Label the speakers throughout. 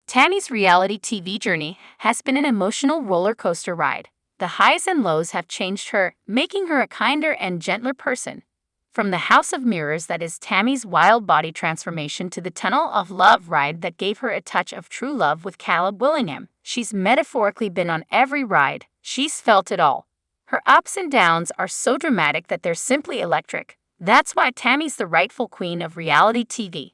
Speaker 1: Tammy's reality TV journey has been an emotional roller coaster ride. The highs and lows have changed her, making her a kinder and gentler person. From the House of Mirrors that is Tammy's wild body transformation to the Tunnel of Love ride that gave her a touch of true love with Caleb Willingham, she's metaphorically been on every ride. She's felt it all. Her ups and downs are so dramatic that they're simply electric. That's why Tammy's the rightful queen of reality TV.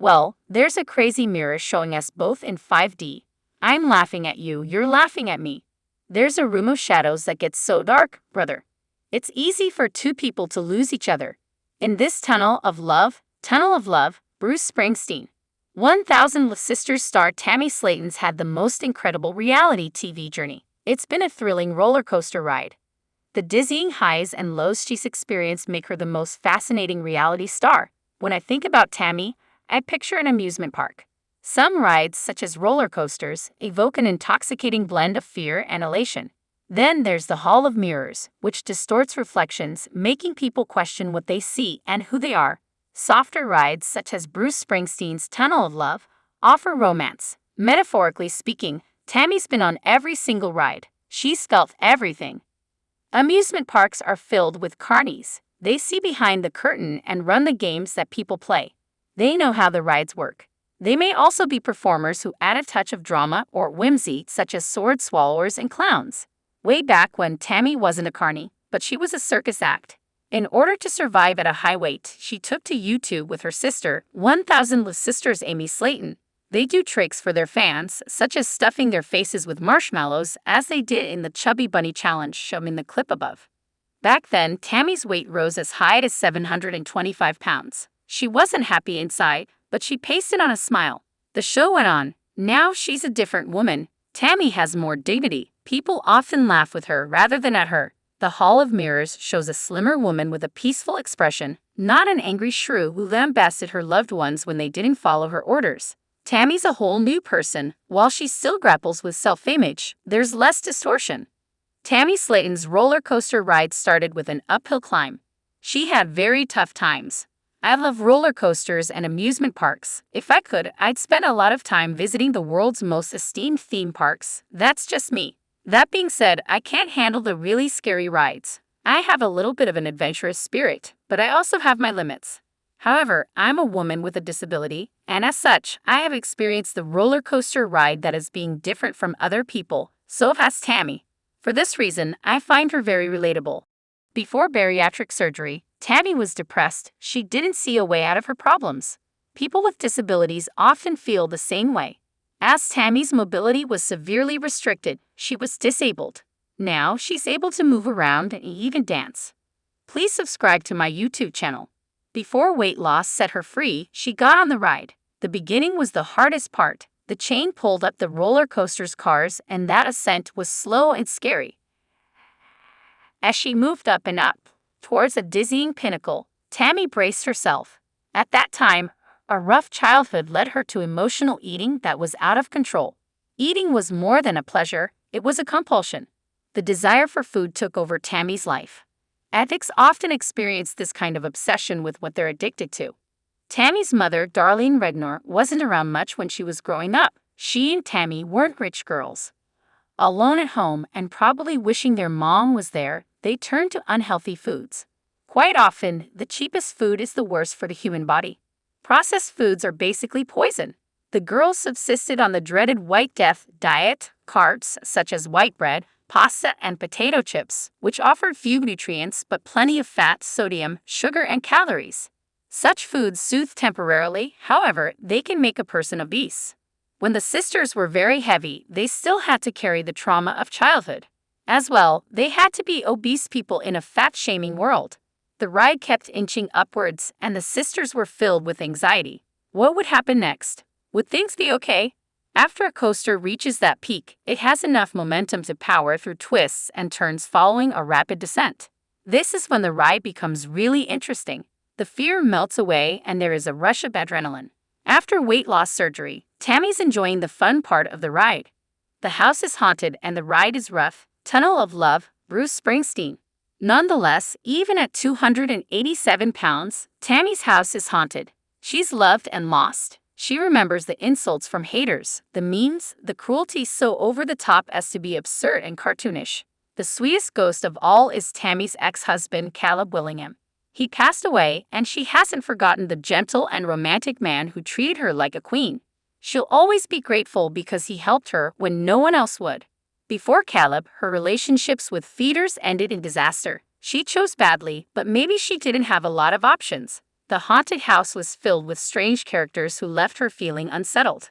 Speaker 1: Well, there's a crazy mirror showing us both in 5D. I'm laughing at you, you're laughing at me. There's a room of shadows that gets so dark, brother. It's easy for two people to lose each other. In this Tunnel of Love, Bruce Springsteen. 1000 Sisters star Tammy Slaton's had the most incredible reality TV journey. It's been a thrilling roller coaster ride. The dizzying highs and lows she's experienced make her the most fascinating reality star. When I think about Tammy, I picture an amusement park. Some rides, such as roller coasters, evoke an intoxicating blend of fear and elation. Then there's the Hall of Mirrors, which distorts reflections, making people question what they see and who they are. Softer rides, such as Bruce Springsteen's Tunnel of Love, offer romance. Metaphorically speaking, Tammy's been on every single ride. She's felt everything. Amusement parks are filled with carnies. They see behind the curtain and run the games that people play. They know how the rides work. They may also be performers who add a touch of drama or whimsy, such as sword swallowers and clowns. Way back when Tammy wasn't a carny, but she was a circus act. In order to survive at a high weight, she took to YouTube with her sister, 1000 Sisters Amy Slaton. They do tricks for their fans, such as stuffing their faces with marshmallows, as they did in the Chubby Bunny Challenge shown in the clip above. Back then, Tammy's weight rose as high as 725 pounds. She wasn't happy inside, but she pasted on a smile. The show went on. Now she's a different woman. Tammy has more dignity. People often laugh with her rather than at her. The Hall of Mirrors shows a slimmer woman with a peaceful expression, not an angry shrew who lambasted her loved ones when they didn't follow her orders. Tammy's a whole new person. While she still grapples with self-image, there's less distortion. Tammy Slaton's roller coaster ride started with an uphill climb. She had very tough times. I love roller coasters and amusement parks. If I could, I'd spend a lot of time visiting the world's most esteemed theme parks. That's just me. That being said, I can't handle the really scary rides. I have a little bit of an adventurous spirit, but I also have my limits. However, I'm a woman with a disability, and as such, I have experienced the roller coaster ride that is being different from other people. So has Tammy. For this reason, I find her very relatable. Before bariatric surgery, Tammy was depressed. She didn't see a way out of her problems. People with disabilities often feel the same way. As Tammy's mobility was severely restricted, she was disabled. Now she's able to move around and even dance. Please subscribe to my YouTube channel. Before weight loss set her free, she got on the ride. The beginning was the hardest part. The chain pulled up the roller coaster's cars, and that ascent was slow and scary. As she moved up and up towards a dizzying pinnacle, Tammy braced herself. At that time, a rough childhood led her to emotional eating that was out of control. Eating was more than a pleasure, it was a compulsion. The desire for food took over Tammy's life. Addicts often experience this kind of obsession with what they're addicted to. Tammy's mother, Darlene Rednor, wasn't around much when she was growing up. She and Tammy weren't rich girls. Alone at home and probably wishing their mom was there, they turned to unhealthy foods. Quite often, the cheapest food is the worst for the human body. Processed foods are basically poison. The girls subsisted on the dreaded White Death diet, carbs such as white bread, pasta, and potato chips, which offered few nutrients but plenty of fat, sodium, sugar, and calories. Such foods soothe temporarily, however, they can make a person obese. When the sisters were very heavy, they still had to carry the trauma of childhood. As well, they had to be obese people in a fat-shaming world. The ride kept inching upwards, and the sisters were filled with anxiety. What would happen next? Would things be okay? After a coaster reaches that peak, it has enough momentum to power through twists and turns following a rapid descent. This is when the ride becomes really interesting. The fear melts away, and there is a rush of adrenaline. After weight loss surgery, Tammy's enjoying the fun part of the ride. The house is haunted and the ride is rough. Tunnel of Love, Bruce Springsteen. Nonetheless, even at 287 pounds, Tammy's house is haunted. She's loved and lost. She remembers the insults from haters, the memes, the cruelty so over the top as to be absurd and cartoonish. The sweetest ghost of all is Tammy's ex-husband, Caleb Willingham. He passed away, and she hasn't forgotten the gentle and romantic man who treated her like a queen. She'll always be grateful because he helped her when no one else would. Before Caleb, her relationships with feeders ended in disaster. She chose badly, but maybe she didn't have a lot of options. The haunted house was filled with strange characters who left her feeling unsettled.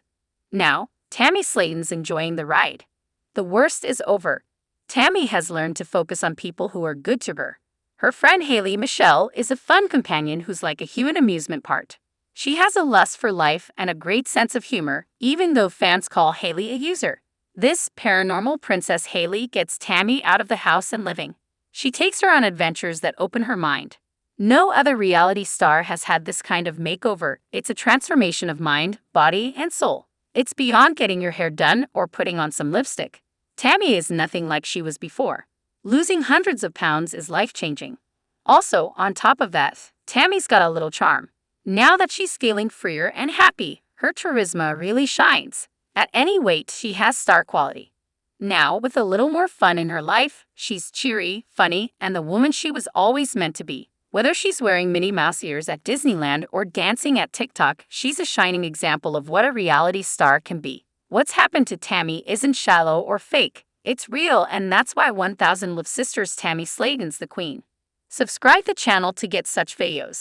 Speaker 1: Now, Tammy Slaton's enjoying the ride. The worst is over. Tammy has learned to focus on people who are good to her. Her friend Haley Michelle is a fun companion who's like a human amusement park. She has a lust for life and a great sense of humor, even though fans call Haley a user. This paranormal princess Haley gets Tammy out of the house and living. She takes her on adventures that open her mind. No other reality star has had this kind of makeover. It's a transformation of mind, body, and soul. It's beyond getting your hair done or putting on some lipstick. Tammy is nothing like she was before. Losing hundreds of pounds is life-changing. Also, on top of that, Tammy's got a little charm. Now that she's feeling freer and happy, her charisma really shines. At any weight, she has star quality. Now, with a little more fun in her life, she's cheery, funny, and the woman she was always meant to be. Whether she's wearing Minnie Mouse ears at Disneyland or dancing at TikTok, she's a shining example of what a reality star can be. What's happened to Tammy isn't shallow or fake. It's real, and that's why 1000 LB SISTRR's Tammy Slaton's the queen. Subscribe the channel to get such videos.